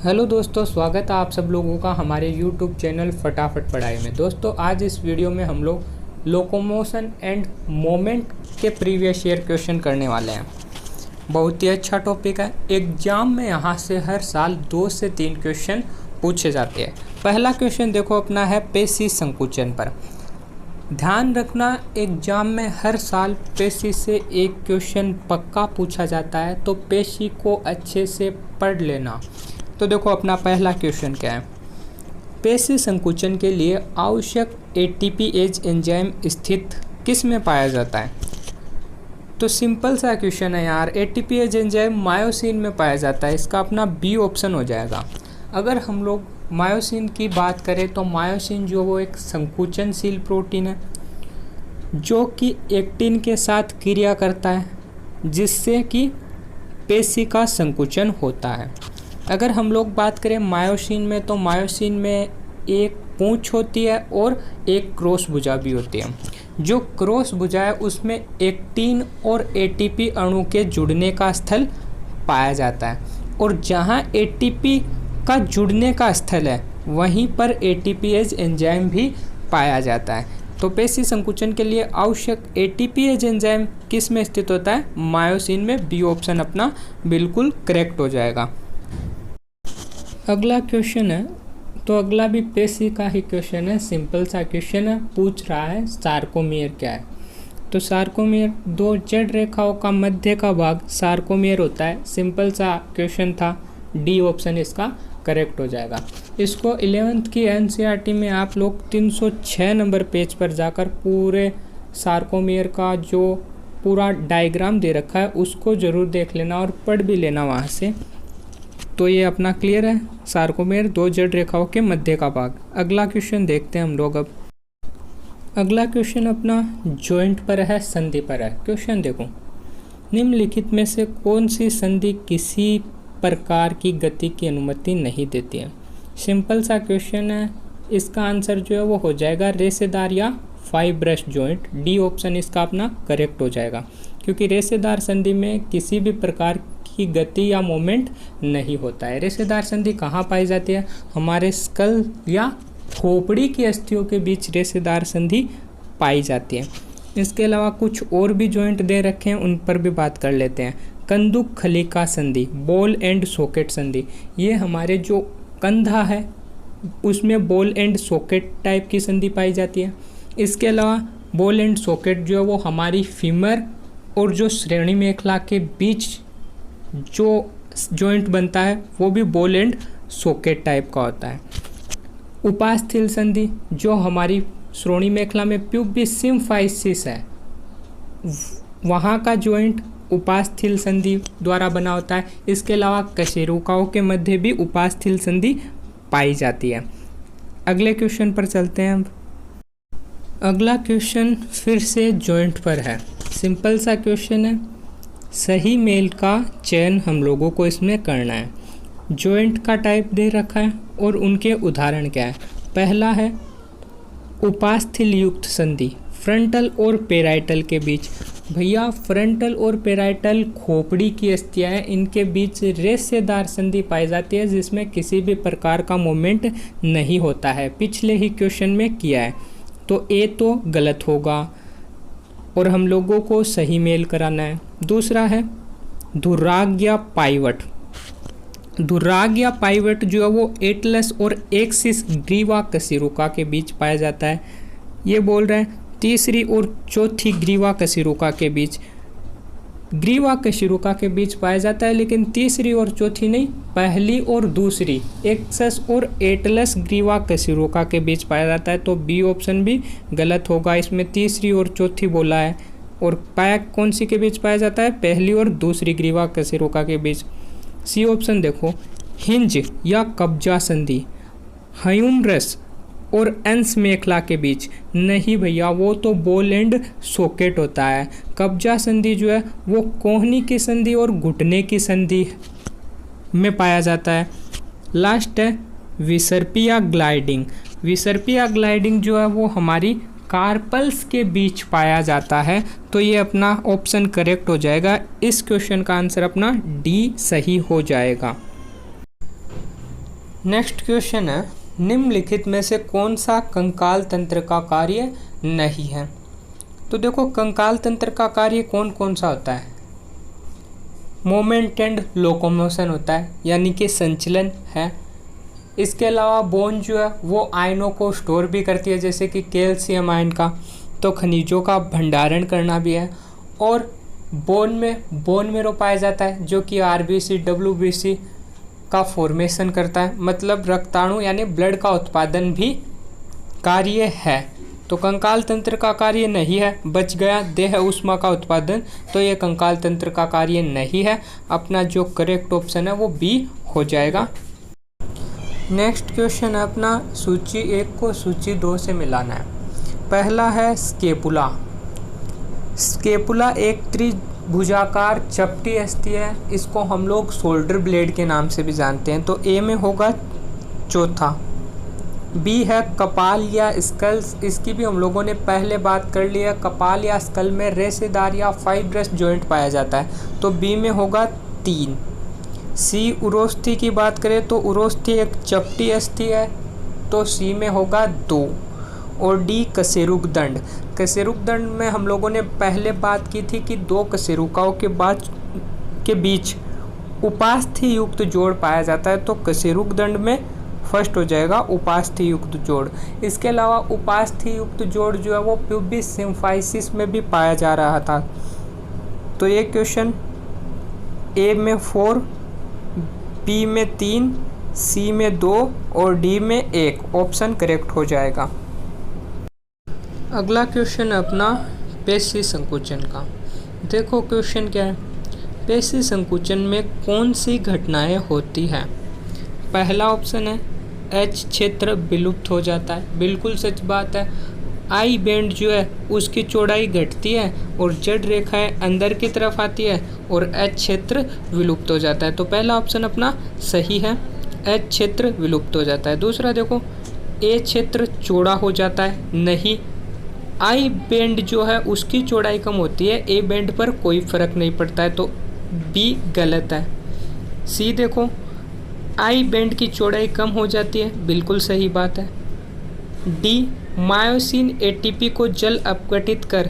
Hello दोस्तों, स्वागत है आप सब लोगों का हमारे YouTube चैनल फटाफट पढ़ाई में। दोस्तों आज इस वीडियो में हम लोग लोकोमोशन एंड मोमेंट के प्रीवियस ईयर क्वेश्चन करने वाले हैं। बहुत ही अच्छा टॉपिक है। एग्जाम में यहाँ से हर साल 2 से 3 क्वेश्चन पूछे जाते हैं। पहला क्वेश्चन देखो अपना है पेशी संकुचन पर। ध्यान रखना, एग्जाम में हर साल पेशी से एक क्वेश्चन पक्का पूछा जाता है, तो पेशी को अच्छे से पढ़ लेना। तो देखो अपना पहला क्वेश्चन क्या है। पेशी संकुचन के लिए आवश्यक एटीपीएज एंजाइम स्थित किस में पाया जाता है? तो सिंपल सा क्वेश्चन है यार। एटीपीएज एंजाइम मायोसिन में पाया जाता है, इसका अपना बी ऑप्शन हो जाएगा। अगर हम लोग मायोसिन की बात करें तो मायोसिन जो वो एक संकुचनशील प्रोटीन है जो कि एक्टिन के साथ क्रिया करता है, जिससे कि पेशी का संकुचन होता है। अगर हम लोग बात करें मायोसिन में, तो मायोसिन में एक पूंछ होती है और एक क्रॉस भुजा भी होती है। जो क्रॉस भुजा है उसमें एक्टिन और एटीपी अणु के जुड़ने का स्थल पाया जाता है, और जहां एटीपी का जुड़ने का स्थल है वहीं पर एटीपीएज एंजाइम भी पाया जाता है। तो पेशी संकुचन के लिए आवश्यक एटीपीएज एंजाइम किस में स्थित होता है? मायोसिन में। बी ऑप्शन अपना बिल्कुल करेक्ट हो जाएगा। अगला क्वेश्चन है, तो अगला भी पेशी का ही क्वेश्चन है। सिंपल सा क्वेश्चन है। पूछ रहा है सार्कोमियर क्या है। तो सार्कोमियर दो जड़ रेखाओं का मध्य का भाग सार्कोमियर होता है। सिंपल सा क्वेश्चन था, डी ऑप्शन इसका करेक्ट हो जाएगा। इसको 11th की एनसीईआरटी में आप लोग 306 नंबर पेज पर जाकर पूरे सार्कोमियर का जो पूरा डायग्राम दे रखा है उसको ज़रूर देख लेना और पढ़ भी लेना वहाँ से। तो ये अपना क्लियर है, सार्कोमेर दो जड़ रेखाओं के मध्य का भाग। अगला क्वेश्चन देखते हैं हम लोग। अब अगला क्वेश्चन अपना जॉइंट पर है, संधि पर है। क्वेश्चन देखो, निम्नलिखित में से कौन सी संधि किसी प्रकार की गति की अनुमति नहीं देती है? सिंपल सा क्वेश्चन है। इसका आंसर जो है वो हो जाएगा रेशेदार या फाइब्रस जॉइंट। डी ऑप्शन इसका अपना करेक्ट हो जाएगा, क्योंकि रेशेदार संधि में किसी भी प्रकार की गति या मोमेंट नहीं होता है। रेशेदार संधि कहाँ पाई जाती है? हमारे स्कल या खोपड़ी की अस्थियों के बीच रेशेदार संधि पाई जाती है। इसके अलावा कुछ और भी जॉइंट दे रखे हैं, उन पर भी बात कर लेते हैं। कंदुक खलिका संधि, बॉल एंड सॉकेट संधि, ये हमारे जो कंधा है उसमें बॉल एंड सॉकेट टाइप की संधि पाई जाती है। इसके अलावा बॉल एंड सॉकेट जो है वो हमारी फीमर और जो श्रेणी मेखला के बीच जो जॉइंट बनता है वो भी बॉल एंड सॉकेट टाइप का होता है। उपास्थल संधि जो हमारी श्रोणी मेखला में प्यूबिस सिम्फाइसिस है, वहाँ का जॉइंट उपास्थल संधि द्वारा बना होता है। इसके अलावा कशेरुकाओं के मध्य भी उपास्थल संधि पाई जाती है। अगले क्वेश्चन पर चलते हैं। अब अगला क्वेश्चन फिर से जॉइंट पर है। सिंपल सा क्वेश्चन है। सही मेल का चयन हम लोगों को इसमें करना है। जॉइंट का टाइप दे रखा है और उनके उदाहरण क्या है। पहला है उपास्थल युक्त संधि, फ्रंटल और पेराइटल के बीच। भैया फ्रंटल और पेराइटल खोपड़ी की अस्थियां हैं, इनके बीच रेशेदार संधि पाई जाती है जिसमें किसी भी प्रकार का मोमेंट नहीं होता है। पिछले ही क्वेश्चन में किया है, तो ए तो गलत होगा और हम लोगों को सही मेल कराना है। दूसरा है धुर्राग या पाइवट। धुर्राग या पाइवट जो है वो एटलस और एक्सिस ग्रीवा कशेरुका के बीच पाया जाता है। ये बोल रहे हैं तीसरी और चौथी ग्रीवा कशेरुका के बीच। ग्रीवा कशेरुका के बीच पाया जाता है, लेकिन तीसरी और चौथी नहीं, पहली और दूसरी एक्सस और एटलस ग्रीवा कशेरुका के बीच पाया जाता है। तो बी ऑप्शन भी गलत होगा, इसमें तीसरी और चौथी बोला है। और पाया कौन सी के बीच पाया जाता है? पहली और दूसरी ग्रीवा कशेरुका के बीच। सी ऑप्शन देखो, हिंज या कब्जा संधि ह्यूमरस और अंश मेखला के बीच। नहीं भैया, वो तो बॉल एंड सॉकेट होता है। कब्जा संधि जो है वो कोहनी की संधि और घुटने की संधि में पाया जाता है। लास्ट है विसर्पिया ग्लाइडिंग। विसर्पिया ग्लाइडिंग जो है वो हमारी कार्पल्स के बीच पाया जाता है। तो ये अपना ऑप्शन करेक्ट हो जाएगा। इस क्वेश्चन का आंसर अपना डी सही हो जाएगा। नेक्स्ट क्वेश्चन है, निम्नलिखित में से कौन सा कंकाल तंत्र का कार्य नहीं है। तो देखो कंकाल तंत्र का कार्य कौन कौन सा होता है। मोमेंट एंड लोकोमोशन होता है, यानी कि संचलन है। इसके अलावा बोन जो है वो आयनों को स्टोर भी करती है, जैसे कि कैल्शियम आयन का, तो खनिजों का भंडारण करना भी है। और बोन मेरो पाया जाता है, जो कि आरबीसी डब्ल्यूबीसी का फॉर्मेशन करता है, मतलब रक्ताणु यानी ब्लड का उत्पादन भी कार्य है। तो कंकाल तंत्र का कार्य नहीं है। बच गया देह ऊष्मा का उत्पादन, तो ये कंकाल तंत्र का कार्य नहीं है। अपना जो करेक्ट ऑप्शन है वो बी हो जाएगा। नेक्स्ट क्वेश्चन है अपना, सूची 1 को सूची 2 से मिलाना है। पहला है स्केपुला। स्केपुला एक त्रिभुजाकार चपटी अस्थि है, इसको हम लोग शोल्डर ब्लेड के नाम से भी जानते हैं। तो ए में होगा चौथा। बी है कपाल या स्कल्स, इसकी भी हम लोगों ने पहले बात कर ली है। कपाल या स्कल में रेशेदार या फाइब्रस जॉइंट पाया जाता है, तो बी में होगा 3। सी उरोस्थि की बात करें तो उरोस्थि एक चपटी अस्थि है, तो सी में होगा 2। और डी कशेरुक दंड। कशेरुक दंड में हम लोगों ने पहले बात की थी कि 2 कशेरुकाओं के बीच उपास्थि युक्त जोड़ पाया जाता है, तो कशेरुक दंड में फर्स्ट हो जाएगा उपास्थि युक्त जोड़। इसके अलावा उपास्थि युक्त जोड़ जो है वो प्यूबिस सिम्फाइसिस में भी पाया जा रहा था। तो ये क्वेश्चन ए में 4, बी में 3, सी में 2 और डी में 1 ऑप्शन करेक्ट हो जाएगा। अगला क्वेश्चन है अपना पेशी संकुचन का। देखो क्वेश्चन क्या है, पेशी संकुचन में कौन सी घटनाएं होती हैं। पहला ऑप्शन है एच क्षेत्र विलुप्त हो जाता है, बिल्कुल सच बात है। आई बैंड जो है उसकी चौड़ाई घटती है और जड़ रेखाएं अंदर की तरफ आती है और एच क्षेत्र विलुप्त हो जाता है। तो पहला ऑप्शन अपना सही है, एच क्षेत्र विलुप्त हो जाता है। दूसरा देखो, ए क्षेत्र चौड़ा हो जाता है, नहीं। आई बैंड जो है उसकी चौड़ाई कम होती है, ए बैंड पर कोई फर्क नहीं पड़ता है, तो बी गलत है। सी देखो, आई बैंड की चौड़ाई कम हो जाती है, बिल्कुल सही बात है। डी, मायोसिन एटीपी को जल अपघटित कर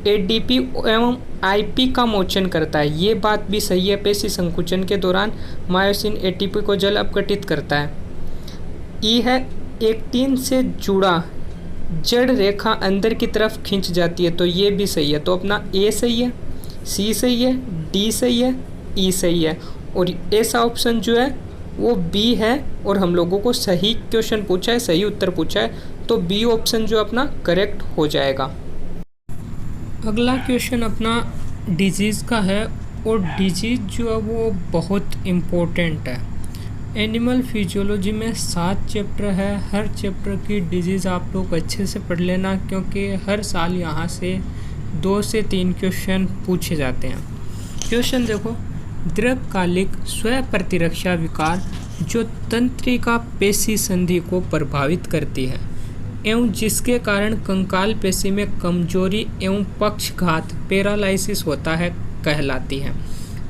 एडीपी एवं आईपी का मोचन करता है, ये बात भी सही है। पेशी संकुचन के दौरान मायोसिन एटीपी को जल अपघटित करता है। ई है, एक्टिन से जुड़ा जड़ रेखा अंदर की तरफ खींच जाती है, तो ये भी सही है। तो अपना ए सही है, सी सही है, डी सही है, ई सही है और ऐसा ऑप्शन जो है वो बी है। और हम लोगों को सही क्वेश्चन पूछा है, सही उत्तर पूछा है, तो बी ऑप्शन जो अपना करेक्ट हो जाएगा। अगला क्वेश्चन अपना डिजीज़ का है और डिजीज़ जो है वो बहुत इम्पोर्टेंट है। एनिमल फिजियोलॉजी में 7 चैप्टर है, हर चैप्टर की डिजीज़ आप लोग अच्छे से पढ़ लेना, क्योंकि हर साल यहाँ से 2 से 3 क्वेश्चन पूछे जाते हैं। क्वेश्चन देखो, दीर्घकालिक स्व प्रतिरक्षा विकार जो तंत्रिका पेशी संधि को प्रभावित करती है एवं जिसके कारण कंकाल पेशी में कमजोरी एवं पक्षघात पैरालिसिस होता है कहलाती है।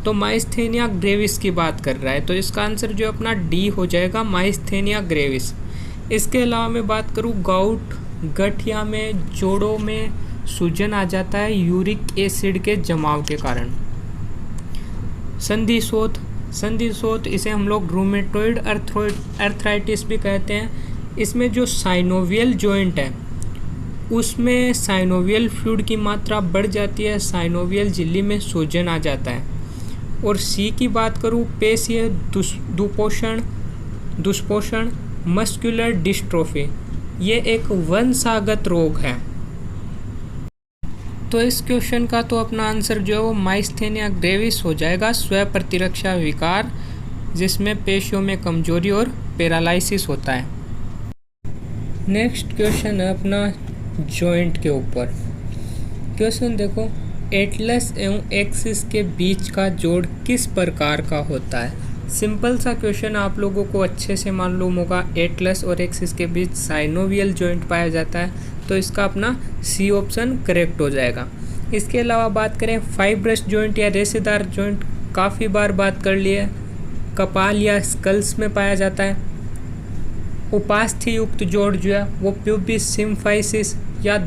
तो माइस्थेनिया ग्रेविस की बात कर रहा है, तो इसका आंसर जो अपना डी हो जाएगा, माइस्थेनिया ग्रेविस। इसके अलावा मैं बात करूँ गाउट, गठिया में जोड़ों में सूजन आ जाता है यूरिक एसिड के जमाव के कारण। संधिशोथ इसे हम लोग रूमेटोइड अर्थराइटिस भी कहते हैं। इसमें जो साइनोवियल जॉइंट है उसमें साइनोवियल फ्लूइड की मात्रा बढ़ जाती है, साइनोवियल झिल्ली में सूजन आ जाता है। और सी की बात करूँ, पेशीय दुष्पोषण मस्कुलर डिस्ट्रोफी, ये एक वंशागत रोग है। तो इस क्वेश्चन का तो अपना आंसर जो है वो माइस्थेनिया ग्रेविस हो जाएगा, स्व प्रतिरक्षा विकार जिसमें पेशियों में कमजोरी और पैरालिसिस होता है। नेक्स्ट क्वेश्चन है अपना जॉइंट के ऊपर। क्वेश्चन देखो, एटलस एवं एक्सिस के बीच का जोड़ किस प्रकार का होता है। सिंपल सा क्वेश्चन, आप लोगों को अच्छे से मालूम होगा। एटलस और एक्सिस के बीच साइनोवियल जॉइंट पाया जाता है, तो इसका अपना सी ऑप्शन करेक्ट हो जाएगा। इसके अलावा बात करें फाइब्रस जॉइंट या रेशेदार जॉइंट, काफ़ी बार बात कर ली है, कपाल या स्कल्स में पाया जाता है। उपास्थि युक्त जोड़ जो है वो प्यूबिस सिम्फाइसिस या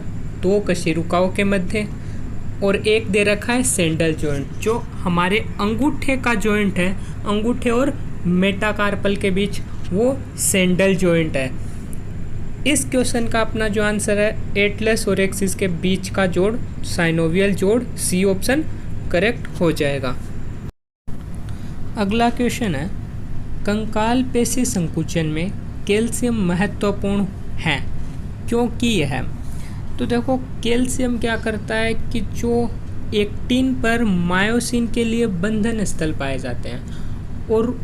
दो कशेरुकाओं के मध्य, और एक दे रखा है सैंडल जॉइंट, जो हमारे अंगूठे का जॉइंट है, अंगूठे और मेटाकार्पल के बीच, वो सैंडल जॉइंट है। इस क्वेश्चन का अपना जो आंसर है एटलस और एक्सिस के बीच का जोड़, साइनोवियल जोड़, सी ऑप्शन करेक्ट हो जाएगा। अगला क्वेश्चन है, कंकाल पेशी संकुचन में कैल्शियम महत्वपूर्ण है, क्योंकि यह, तो देखो कैल्शियम क्या करता है कि जो एक्टिन पर मायोसिन के लिए बंधन स्थल पाए जाते हैं, और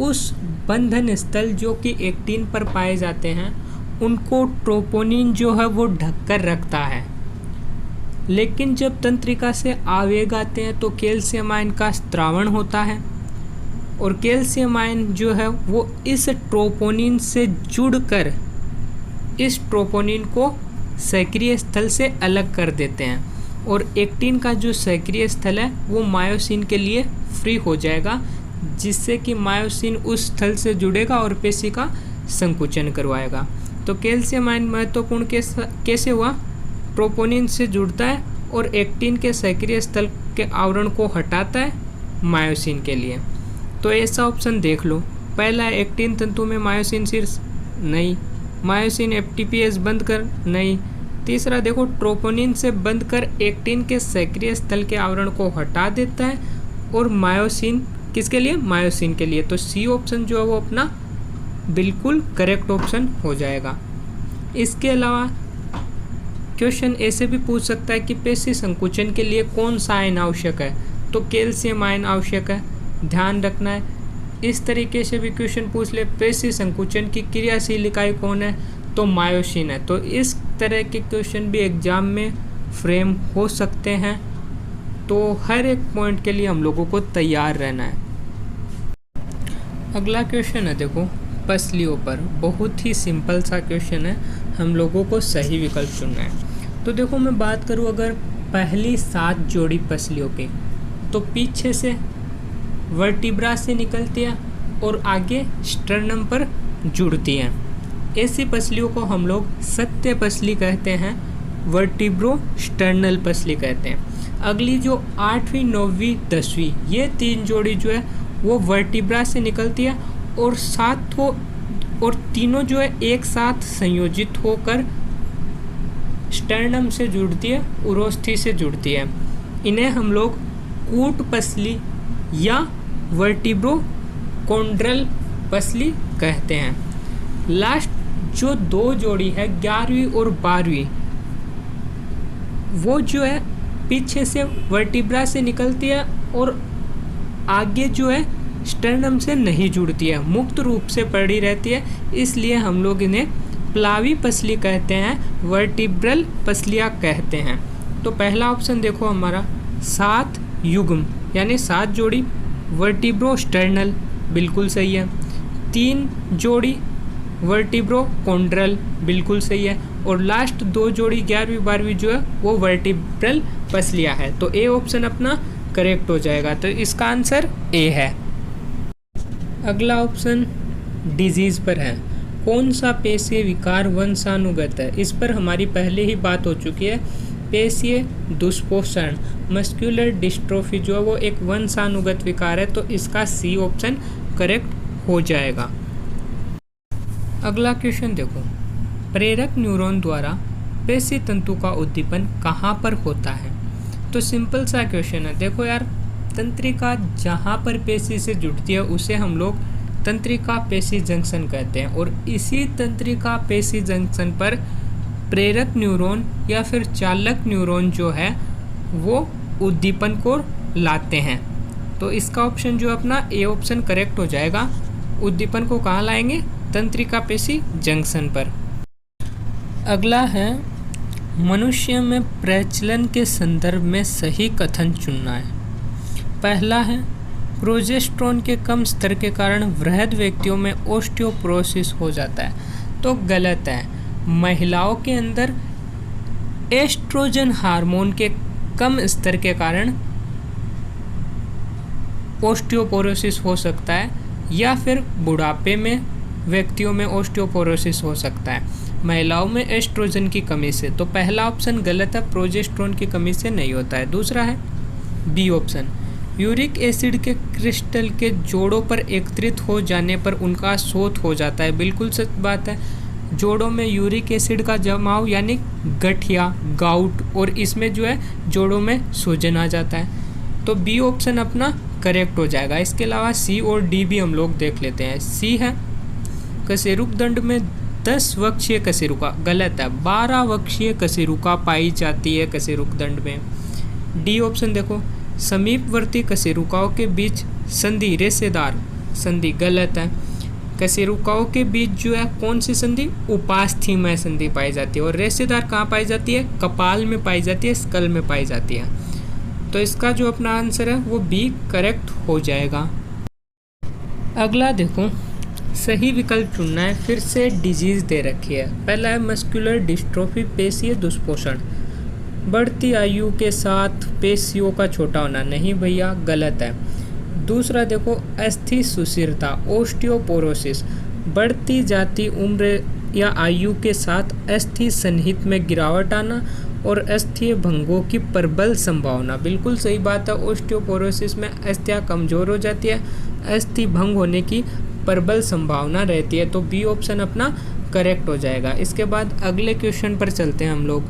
उस बंधन स्थल जो कि एक्टिन पर पाए जाते हैं उनको ट्रोपोनिन जो है वो ढककर रखता है। लेकिन जब तंत्रिका से आवेग आते हैं तो कैल्शियम आयन का स्त्रावण होता है, और कैल्शियम आयन जो है वो इस ट्रोपोनिन से जुड़कर इस ट्रोपोनिन को सक्रिय स्थल से अलग कर देते हैं, और एक्टिन का जो सक्रिय स्थल है वो मायोसिन के लिए फ्री हो जाएगा, जिससे कि मायोसिन उस स्थल से जुड़ेगा और पेशी का संकुचन करवाएगा। तो कैल्शियम आयन महत्वपूर्ण कैसे हुआ? ट्रोपोनिन से जुड़ता है और एक्टिन के सक्रिय स्थल के आवरण को हटाता है मायोसिन के लिए। तो ऐसा ऑप्शन देख लो। पहला है एक्टिन तंतु में मायोसिन शीर्ष, नहीं। मायोसिन एफटीपीएस बंद कर, नहीं। तीसरा देखो ट्रोपोनिन से बंद कर एक्टिन के सक्रिय स्थल के आवरण को हटा देता है, और मायोसिन किसके लिए? मायोसिन के लिए। तो सी ऑप्शन जो है वो अपना बिल्कुल करेक्ट ऑप्शन हो जाएगा। इसके अलावा क्वेश्चन ऐसे भी पूछ सकता है कि पेशी संकुचन के लिए कौन सा आयन आवश्यक है, तो कैल्शियम आयन आवश्यक है, ध्यान रखना है। इस तरीके से भी क्वेश्चन पूछ ले, पेशी संकुचन की क्रियाशील इकाई कौन है, तो मायोसिन है। तो इस तरह के क्वेश्चन भी एग्जाम में फ्रेम हो सकते हैं, तो हर एक पॉइंट के लिए हम लोगों को तैयार रहना है। अगला क्वेश्चन है देखो पसलियों पर, बहुत ही सिंपल सा क्वेश्चन है, हम लोगों को सही विकल्प चुनना है। तो देखो मैं बात करूँ अगर पहली 7 जोड़ी पसलियों की, तो पीछे से वर्टिब्रा से निकलती है और आगे स्टर्नम पर जुड़ती हैं। ऐसी पसलियों को हम लोग सत्य पसली कहते हैं, वर्टिब्रो स्टर्नल पसली कहते हैं। अगली जो 8वीं 9वीं 10वीं ये 3 जोड़ी जो है वो वर्टिब्रा से निकलती है और तीनों जो है एक साथ संयोजित होकर स्टर्नम से जुड़ती है, उरोस्थि से जुड़ती है। इन्हें हम लोग कूट पसली या वर्टिब्रो कॉन्ड्रल पसली कहते हैं। लास्ट जो 2 जोड़ी है 11वीं और 12वीं, वो जो है पीछे से वर्टिब्रा से निकलती है और आगे जो है स्टर्नम से नहीं जुड़ती है, मुक्त रूप से पड़ी रहती है, इसलिए हम लोग इन्हें प्लावी पसली कहते हैं, वर्टिब्रल पसलियाँ कहते हैं। तो पहला ऑप्शन देखो हमारा 7 युग्म यानी 7 जोड़ी वर्टिब्रो स्टर्नल बिल्कुल सही है। 3 जोड़ी वर्टिब्रो कॉन्ड्रल बिल्कुल सही है, और लास्ट 2 जोड़ी 11वीं 12वीं जो है वो वर्टिब्रल पसलियाँ है। तो ए ऑप्शन अपना करेक्ट हो जाएगा, तो इसका आंसर ए है। अगला ऑप्शन डिजीज़ पर है, कौन सा पेशीय विकार वंशानुगत है? इस पर हमारी पहले ही बात हो चुकी है। पेशीय दुष्पोषण मस्कुलर डिस्ट्रोफी जो है वो एक वंशानुगत विकार है, तो इसका सी ऑप्शन करेक्ट हो जाएगा। अगला क्वेश्चन देखो, प्रेरक न्यूरॉन द्वारा पेशी तंतु का उद्दीपन कहाँ पर होता है? तो सिंपल सा क्वेश्चन है। देखो यार, तंत्रिका जहाँ पर पेशी से जुड़ती है उसे हम लोग तंत्रिका पेशी जंक्शन कहते हैं, और इसी तंत्रिका पेशी जंक्शन पर प्रेरक न्यूरॉन या फिर चालक न्यूरॉन जो है वो उद्दीपन को लाते हैं। तो इसका ऑप्शन जो अपना ए ऑप्शन करेक्ट हो जाएगा। उद्दीपन को कहाँ लाएंगे? तंत्रिका पेशी जंक्शन पर। अगला है, मनुष्य में प्रचलन के संदर्भ में सही कथन चुनना है। पहला है, प्रोजेस्टेरोन के कम स्तर के कारण वृद्ध व्यक्तियों में ओस्टियोपोरोसिस हो जाता है, तो गलत है। महिलाओं के अंदर एस्ट्रोजन हार्मोन के कम स्तर के कारण ओस्टियोपोरोसिस हो सकता है, या फिर बुढ़ापे में व्यक्तियों में ऑस्टियोपोरोसिस हो सकता है। महिलाओं में एस्ट्रोजन की कमी से, तो पहला ऑप्शन गलत है, प्रोजेस्टेरोन की कमी से नहीं होता है। दूसरा है बी ऑप्शन, यूरिक एसिड के क्रिस्टल के जोड़ों पर एकत्रित हो जाने पर उनका शोथ हो जाता है। बिल्कुल सच बात है, जोड़ों में यूरिक एसिड का जमाव यानी गठिया, गाउट, और इसमें जो है जोड़ों में सूजन आ जाता है। तो बी ऑप्शन अपना करेक्ट हो जाएगा। इसके अलावा सी और डी भी हम लोग देख लेते हैं। सी है कशेरुक दंड में 10 वक्षीय कशेरुका, गलत है, 12 वक्षीय कशेरुका पाई जाती है कशेरुक दंड में। डी ऑप्शन देखो, समीपवर्ती कशेरुकाओं के बीच संधि रेशेदार संधि, गलत है। कशेरुकाओं के बीच जो है कौन सी संधि, उपास्थीमय संधि पाई जाती है। और रेशेदार कहाँ पाई जाती है, कपाल में पाई जाती है, स्कल में पाई जाती है। तो इसका जो अपना आंसर है वो बी करेक्ट हो जाएगा। अगला देखो, सही विकल्प चुनना है। फिर से डिजीज़ दे रखी है। पहला है मस्कुलर डिस्ट्रोफी, पेशीय दुष्पोषण, बढ़ती आयु के साथ पेशियों का छोटा होना, नहीं भैया, गलत है। दूसरा देखो, अस्थि सुशिरता, ओस्टियोपोरोसिस, बढ़ती जाती उम्र या आयु के साथ अस्थि सन्निहित में गिरावट आना और अस्थीय भंगों की प्रबल संभावना। बिल्कुल सही बात है, ओस्टियोपोरोसिस में अस्थियाँ कमज़ोर हो जाती है, अस्थि भंग होने की प्रबल संभावना रहती है। तो बी ऑप्शन अपना करेक्ट हो जाएगा। इसके बाद अगले क्वेश्चन पर चलते हैं हम लोग,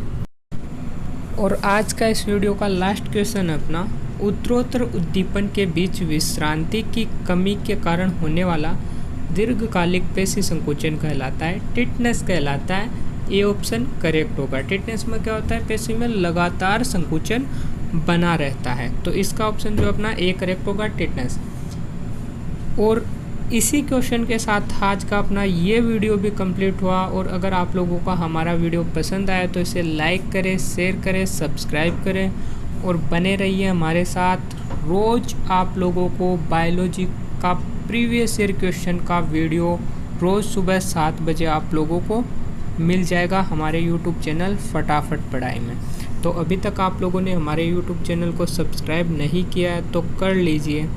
और आज का इस वीडियो का लास्ट क्वेश्चन है अपना, उत्तरोत्तर उद्दीपन के बीच विश्रांति की कमी के कारण होने वाला दीर्घकालिक पेशी संकुचन कहलाता है, टिटनेस कहलाता है। ए ऑप्शन करेक्ट होगा। टिटनेस में क्या होता है, पेशी में लगातार संकुचन बना रहता है। तो इसका ऑप्शन जो अपना ए करेक्ट होगा, टिटनेस। और इसी क्वेश्चन के साथ आज का अपना ये वीडियो भी कंप्लीट हुआ। और अगर आप लोगों को हमारा वीडियो पसंद आया तो इसे लाइक करें, शेयर करें, सब्सक्राइब करें और बने रहिए हमारे साथ। रोज़ आप लोगों को बायोलॉजी का प्रीवियस ईयर क्वेश्चन का वीडियो रोज़ सुबह 7 बजे आप लोगों को मिल जाएगा हमारे यूट्यूब चैनल फटाफट पढ़ाई में। तो अभी तक आप लोगों ने हमारे यूट्यूब चैनल को सब्सक्राइब नहीं किया है तो कर लीजिए।